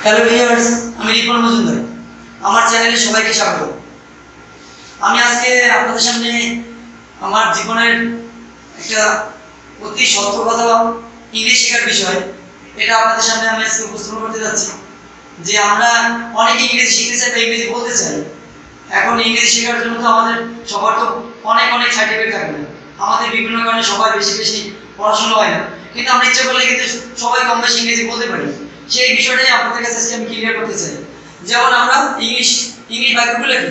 Hello viewers, আমি রিপন মজুমদার। আমার চ্যানেলে সবাইকে স্বাগত। আমি আজকে আপনাদের সামনে আমার জীবনের একটা অতি সত্য কথা ইংলিশ শেখার বিষয় এটা আপনাদের সামনে আমি আজকে উপস্থাপন করতে যাচ্ছি। যে আমরা অনেক ইংরেজি শিখতে চাই বা ইংরেজি বলতে চাই। এখন ইংরেজি শেখার জন্য তো আমাদের সবার তো অনেক সার্টিফিকেট থাকবে। আমাদের বিভিন্ন কারণে সবাই বেশি পড়াশোনা হয় না, কিন্তু আমরা ইচ্ছা করলে কিন্তু সবাই কম বেশি ইংরেজি বলতে পারি। সেই বিষয়টাই আপনাদের কাছে আজকে আমি ক্লিয়ার করতে চাই। যেমন আমরা ইংলিশ বাক্যগুলো কি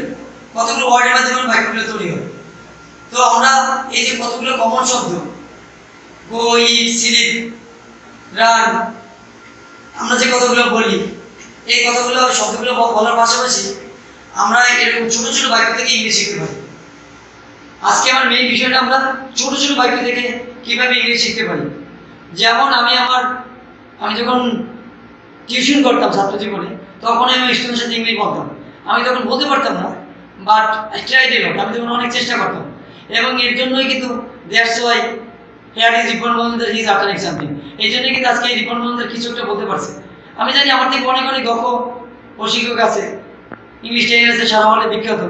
কতগুলো ওয়ার্ডের মাধ্যমে বাক্যগুলো তৈরি হয়। তো আমরা এই যে কতগুলো কমন শব্দ গো, ইট, স্লিপ, রান, আমরা যে কথাগুলো বলি এই কথাগুলো শব্দগুলো বলার পাশাপাশি আমরা এরকম ছোট বাক্য থেকে ইংলিশ শিখতে পারি। আজকে আমার মেইন বিষয়টা আমরা ছোট বাক্য থেকে কিভাবে ইংলিশ শিখতে পারি। যেমন আমি যখন টিউশন করতাম ছাত্র জীবনে, তখন আমি স্টুডেন্টের সাথে ইংলিশ বলতাম। আমি তখন বলতে পারতাম না, বাট ট্রাই দিলাম। আমি তখন অনেক চেষ্টা করতাম, এবং এর জন্যই কিন্তু that's why hair is Ripon Majumdar is after something. এই জন্যই কিন্তু আজকে এই রিপন মজুমদার কিছু একটা বলতে পারছে। আমি জানি আমার থেকে অনেক দক্ষ প্রশিক্ষক আছে, ইংলিশ ট্রেনার আছে, সারা হলে বিখ্যাত।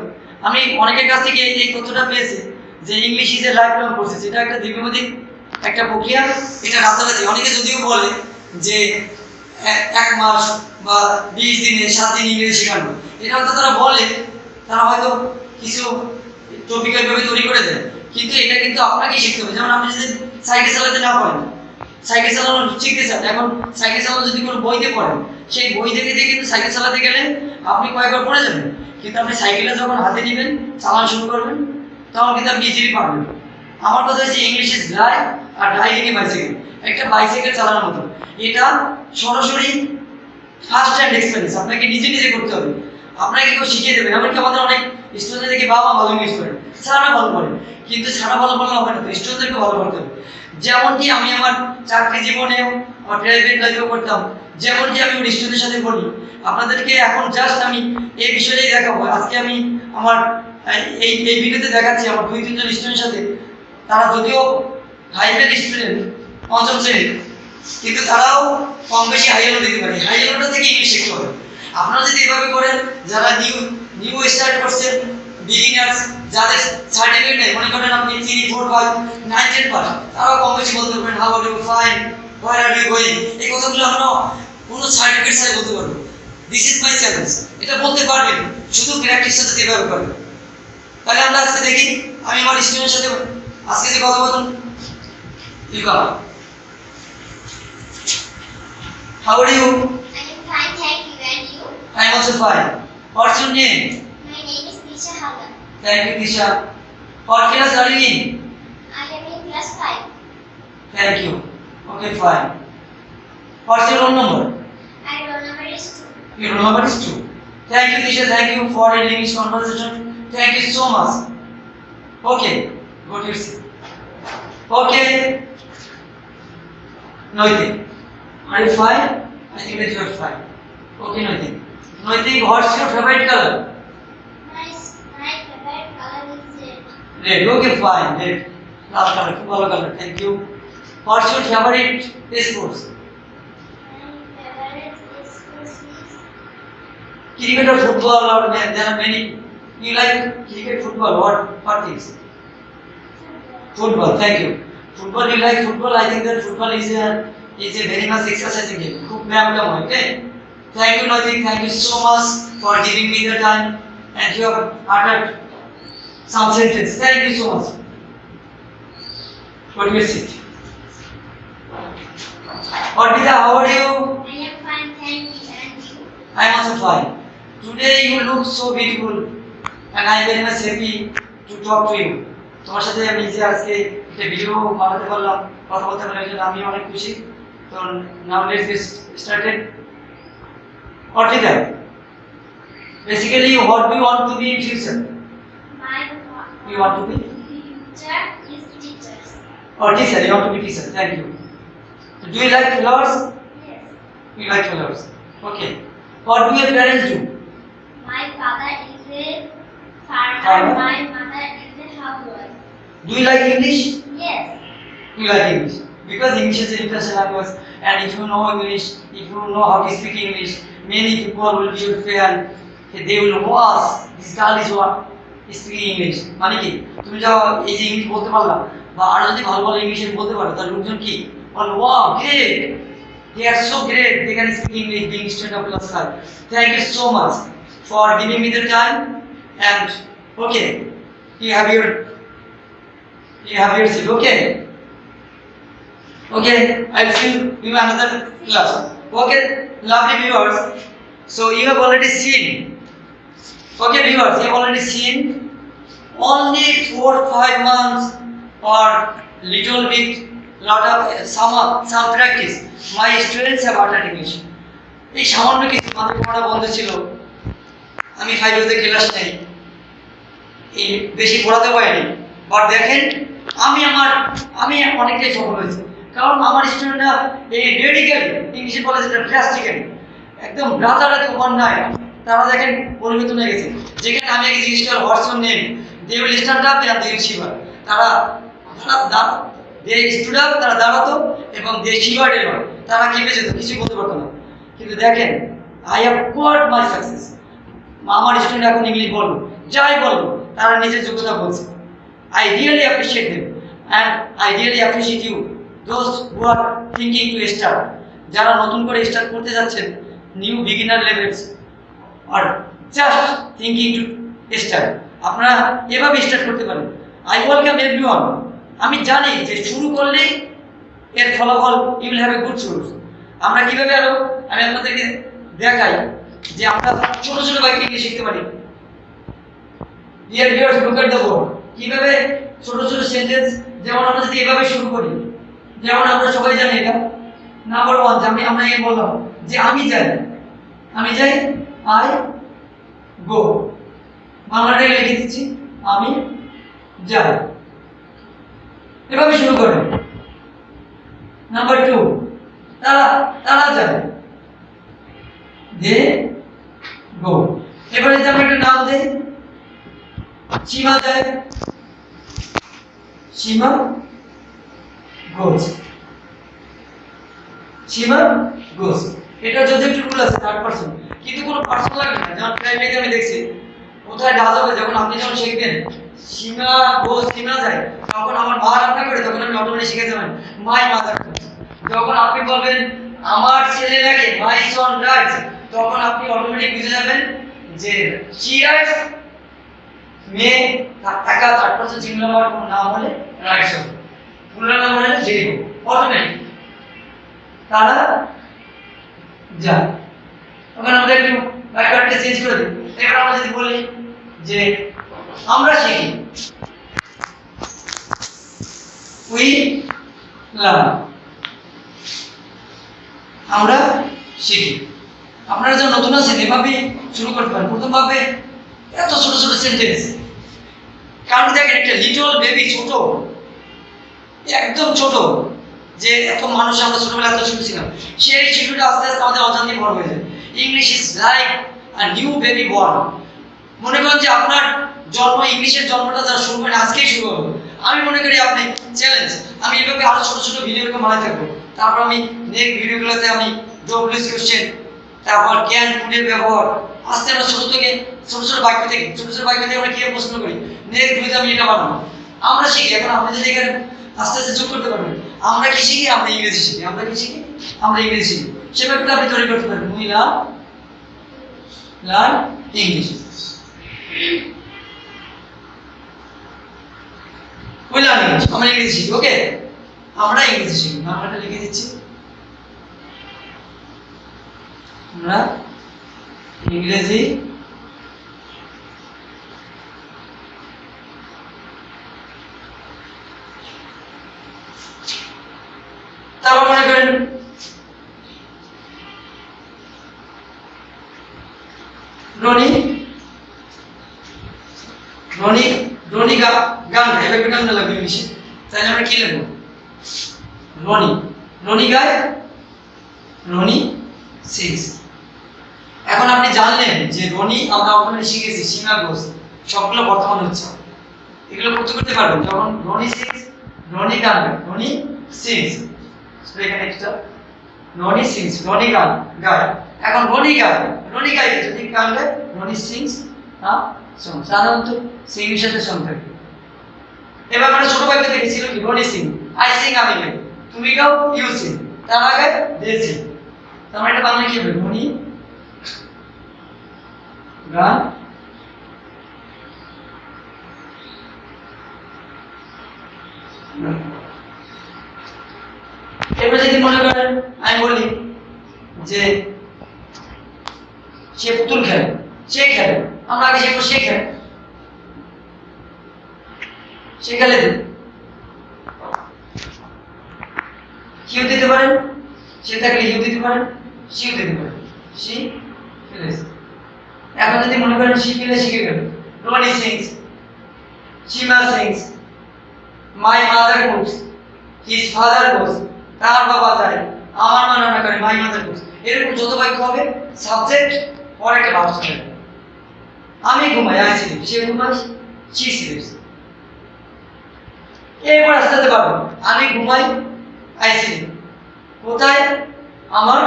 আমি অনেকের কাছ থেকে এই তথ্যটা পেয়েছি যে English is a life long process. এটা একটা দীর্ঘমেয়াদী একটা প্রক্রিয়া, এটা রাতারাতি। অনেকে যদিও বলে যে 1 মাস বা 20 দিনে 7 দিন ইংরেজি শেখানো, এটা হয়তো তারা বলে, তারা হয়তো কিছু টপিক্যাল ভাবে তৈরি করে দেয়, কিন্তু এটা কিন্তু আপনাকেই শিখতে হবে। যেমন আপনি যদি সাইকেল চালাতে না পারেন, সাইকেল চালানো শিখতে চান, এখন সাইকেল চালানো যদি কোনো বইতে পড়েন, সেই বই থেকে কিন্তু সাইকেল চালাতে গেলে আপনি কয়েকবার পড়ে যাবেন, কিন্তু আপনি সাইকেলটা যখন হাতে নেবেন, চালানো শুরু করবেন, তখন কিন্তু আপনি ইজিলি পারবেন। আমার কথা হচ্ছে ইংলিশ ইজ ড্রাইভ আর ড্রাইভিং বাইসাইকেল, একটা বাইসাইকেল চালানোর মতো। এটা সরাসরি ফার্স্ট হ্যান্ড এক্সপিরিয়েন্স, আপনাকে নিজে করতে হবে। আপনাকে কেউ শিখিয়ে দেবেন। এমনকি আমাদের অনেক স্টুডেন্ট দেখি বাবা ভালো ইংলিশ করেন, ছাড়া ভালো করেন, কিন্তু ছাড়া ভালো বললে হবে না, তো স্টুডেন্টদেরকে ভালো করতে হবে। যেমনটি আমি আমার চাকরি জীবনেও আমার প্রাইভেট লাইফেও করতাম, যেমনটি আমি ওর স্টুডেন্টের সাথে বলি। আপনাদেরকে এখন জাস্ট আমি এই বিষয়টাই দেখাবো। আজকে আমি আমার এই ভিডিওতে দেখাচ্ছি আমার 2-3 জন স্টুডেন্টের সাথে। তারা যদিও হাইফের স্টুডেন্ট, 5ম শ্রেণীর, কিন্তু তারাও কম বেশি হাইয়েলও দিতে পারে। হাইয়েলটা থেকে ইংলিশ শিখতে হবে। আপনারা যদি এভাবে করেন, যারা নিউ স্টার্ট করছেন, বিগিনার্স, যাদের সার্টিফিকেট নেই, মনে করেন আপনি 3, 4, 5, 9, 10 পাস, তারাও কম বেশি বলতে পারবেন how are you, fine, where are you going. এই কথাগুলো আমরা কোনো সার্টিফিকেট ছাড়াই বলতে পারবো। This is my challenge. এটা বলতে পারবেন, শুধু প্র্যাকটিসটা যদি এভাবে করেন। তাহলে আমরা আজকে দেখি, আমি আমার স্টুডেন্টের সাথে আজকে যে কথা বলুন, how are you? I am fine, thank you. And you? I am also fine. What's your name? My name is Tisha Hagan. Thank you, Tisha. What class are you in? I am in class 5. Thank you. Okay, fine. What's your roll number? My roll number is 2. Your roll number is 2. Thank you, Tisha. Thank you for ending this conversation. Thank you so much. Okay, go to your seat. Okay. Nothing. Are you fine? I think that you are fine. Okay, nothing. Nothing. What's your favorite color? My favorite color is red. Red. Okay, fine. Red. Last color. Follow color. Thank you. What's your favorite sports? My favorite sports is Cricket or football, or there are many. You like cricket, football? What things? Football. Thank you. Football. You like football? I think that football is a very much exercising game. खूब व्यायाम का है, okay? Thank you, Nothing. Thank you so much for giving me the time and you have uttered some sentence. Thank you so much. What do you sit? Orpita, how are you? I am fine, thank you. And you? I am also fine. Today you look so beautiful and I am very much happy to talk to you. তোমার সাথে আমি যে আজকে একটা video বানাতে পারলাম, কথা বলতে পারলাম, এর জন্য আমি অনেক খুশি। So now let's get started. Orpita, basically what do you want to be in future? You want to be? Future is teachers. Or teacher, you want to be teacher. Thank you. So do you like flowers? Yes. You like flowers. Okay. What do your parents do? My father is a farmer. Farmer? My mother is a housewife. Do you like English? Yes. You like English. Because English is an international language, and if you know English, if you know how to speak English, many people will be fair, they will watch this girl is what speaking English মানে কি তুমি যাও এই যে English বলতে পারলা বা আর যদি ভালো ভালো ইংলিশ বলতে পারো তাহলে লোকজন কি বল wow great they are so great they can speak English being student of class 5. Thank you so much for giving me the time and okay you have your seat. Okay I'll see you in another class. Okay lovely viewers, so you have already seen, okay viewers, you have already seen only 4-5 months or little bit lot of some practice my students have uttered English. এই সামান্য কিছু আমাদের পড়া বন্ধ ছিল, আমি 5 তে class নেই, এই বেশি পড়াতে পারিনি, বাট দেখেন আমি অনেকটাই সফল হয়েছি, কারণ আমার স্টুডেন্টরা এই ডেডিকেটেড ইংলিশে বলে যেটা ড্রাস্টিক্যালি একদম রাতারাতি ওভার নাই, তারা দেখেন পরিবর্তন হয়ে গেছে। যেখানে আমি আগে জিজ্ঞেস করি what's your name, they will stand up and they will shiver, তারা স্টুড আপ, তারা দাঁড়াতো এবং দে শিভার এবার তারা কেঁপে যেত, কিছু বলতে পারতো না। কিন্তু দেখেন I have got my success, আমার স্টুডেন্ট এখন ইংলিশ বলবো যাই বলবো তারা নিজের যোগ্যতা বলছে। I really appreciate them and I really appreciate you those who are thinking to start, যারা নতুন করে স্টার্ট করতে যাচ্ছেন, নিউ বিগিনার লেভেলস আর জাস্ট থিংকিং টু স্টার্ট, আপনারা এভাবে স্টার্ট করতে পারেন। I welcome everyone. আমি জানি যে শুরু করলেই এর ফলাফল you will have a good source. আমরা কিভাবে আরো আমি আপনাদেরকে দেখাই যে আমরা ছোট ছোট বাক্য ইংলিশ শিখতে পারি। Dear viewers, look at the board, কিভাবে ছোট ছোট সেন্টেন্স, যেমন আমরা যদি এভাবে শুরু করি, যেমন আমরা সবাই জানি এটা নাম্বার 1 যে আমরা এই বললাম যে আমি যাই আই গো, বাংলাটাই লিখে দিচ্ছি আমি যাই, এভাবে শুরু করেন। নাম্বার 2 তারা যায়, দে গো। এবারে যদি আমরা একটা নাম দেই, সীমা যায়, সীমা গোজ, সীমা গোজ। এটা যদি একটু রুল আছে থার্ড পারসন, কিন্তু কোনো পারসন লাগবে না। যেমন প্রাইমারিতে আমি দেখছি কোথায় ডাল হবে, যখন আপনি যখন শিখবেন সীমা গোজ সীমা যায়, তখন আমার মা রান্না করে, তখন আমি অটোমেটিক শিখে যাবেন মাই মাদার। যখন আপনি বলবেন আমার ছেলে লাগে মাই সন রাইটস, তখন আপনি অটোমেটিক বুঝে যাবেন যে শি রাইটস, মেয়ে টাকা থার্ড পারসন সিঙ্গুলার হওয়ার কোনো নাম হলে রাইটস হবে, প্লুরাল নাম হলে যে অটোমেটিক তারা যায়। তখন আমরা একটু ব্যাকওয়ার্ডটা চেঞ্জ করে দিই। এবার আমরা যদি বলি যে আমরা শিখি, উই লার্ন, আমরা শিখি। আপনারা যারা নতুন আছেন এভাবে শুরু করতে পারেন। প্রথম ভাবে এত ছোট ছোট সেন্টেন্স, কারণ দেখেন একটা লিটল বেবি, ছোট একদম ছোট, যে এত মানুষ আমরা ছোটবেলা এত শুনছিলাম, সেই শিশুটা আস্তে আস্তে আমাদের অজান্তে বড় হয়ে যায়। English is like a new baby born. মনে করেন যে আপনার জন্ম, ইংলিশের জন্মটা যারা শুরু করেন আজকেই শুরু হবে। আমি মনে করি আপনি চ্যালেঞ্জ, আমি এইভাবে আরো ছোট ছোট ভিডিও বানাই থাকবো। তারপর আমি নেক্সট ভিডিওগুলোতে আমি ডব্লিউএস কোশ্চেন, তারপর ক্যান কুডের ব্যবহার, আস্তে আমরা ছোট ছোট বাক্য থেকে আমরা কি প্রশ্ন করি, নেক্সট ভিডিওতে আমি এটা বানাবো। আমরা শিখি। এখন আপনি যদি এখানে আস্তে আস্তে যোগ করতে পারবেন, আমরা কি শিখি, আমরা ইংরেজি শিখি, আমরা কি শিখি, আমরা ইংরেজি শিখি। সে ব্যাপারটা আপনি তৈরি করতে পারবেন। We learn English, we learn English, আমরা ইংরেজি শিখি। ওকে, আমরা ইংরেজি শিখি। বাংলাটা লিখে দিচ্ছি, আমরা ইংরেজি তারপর মনে করেন রনি গান গায়, এভাবে গান লাগবে ইংলিশে, তাহলে আমরা কি লিখবো, রনি গায়, রনি সিংস। এখন আপনি জানলেন যে রনি আমরা অটোমেটিক শিখেছি, সীমা ঘোষ, সবগুলো বর্তমান হচ্ছে। এগুলো করতে পারবেন। যখন রনি সিংস, রনি গান গায়, রনি সিংস, এখানে একটা রনি সিংস, রনি গান গায়। এখন রনি গায়, রনি গায় যদি গান গায় রনি সিংস সং, সাধারণত সিং এর সাথে সং থাকে। এবার আমরা ছোট বাক্যে দেখেছিল কি রনি সিং, আই সিং আমি গাই, তুমি গাও ইউ সিং, তারা গায় দে সিং। তাহলে এটা বাংলা কি হবে? রনি গান এবার যদি মনে করেন আমি বলি যে সে পুতুল খেলে, সে খেলে, আমরা আগে শিখবো সে খেলে, সে খেলে দিন কিউ দিতে পারেন, সে থাকলে ইউ দিতে পারেন, সিউ দিতে পারেন, সি খেলেছে। এখন যদি মনে করেন সি খেলে শিখে গেল, Roni sings, Seema sings, my mother cooks, his father goes, তার বাবা যায়, আমার মা রান্না করে, মাই মাদার কুকস। এরকম যত বাক্য হবে সাবজেক্ট পরে একটা ভার্ব চলে আসবে। আমি ঘুমাই, আই স্লিপ, সে ঘুমায়, শি স্লিপস। এরপর আস্তে আস্তে পারবো, আমি ঘুমাই, আই স্লিপ, কোথায়? আমার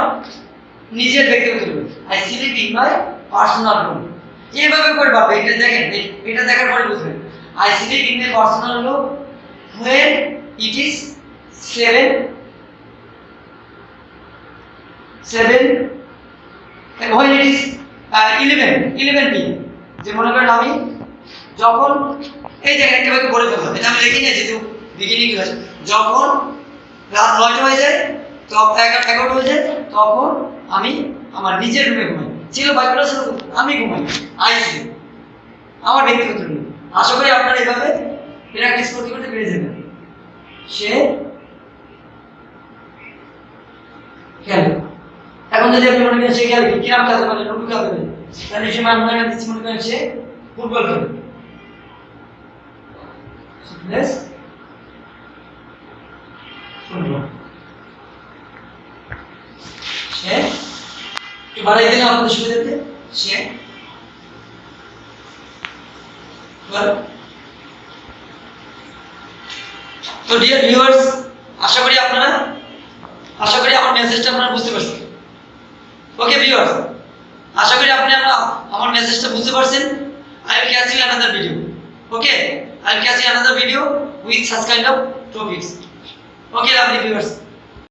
নিজের ব্যক্তিগত room, I sleep in my personal room. এইভাবে করে পাবো। এটা দেখেন, এটা দেখার পরে বুঝবেন। I sleep in my personal room when it is 7 and when it is 11 p.m. যে মনে করেন আমি যখন এই জায়গায় একটা বাক্য বলে ফেললাম, এটা আমি লিখে নিয়েছি, যেহেতু বিগিনিং ক্লাস, যখন রাত 9টা হয়ে যায়, তখন 11টা হয়ে যায়, তখন আমি আমার নিজের রুমে ঘুমাই। ছিল বাক্যটা ছিল আমি ঘুমাই, আই স্লিপ, আমার ব্যক্তিগত রুমে। আশা করি আপনারা এইভাবে প্র্যাকটিস করতে করতে পেরে যাবেন। সে খেলে। এখন যদি আপনি মনে করেন সে খেলে কি নাম খেলতে পারে, লুডু খেলতে পারে, তাহলে সে মান মনে দিচ্ছি, মনে করেন সে ফুটবল খেলে। ফুটবল সে একটু বাড়াই দিলাম আপনাদের সুবিধাতে, সে তো ডিয়ার ভিউয়ার্স, আশা করি আমার মেসেজটা আপনারা বুঝতে পারছেন। ওকে ভিউয়ার্স, আশা করি আমার মেসেজটা বুঝতে পারছেন। I will catch you in another video. Okay, I will catch you in another video with such kind of topics. Okay, lovely viewers.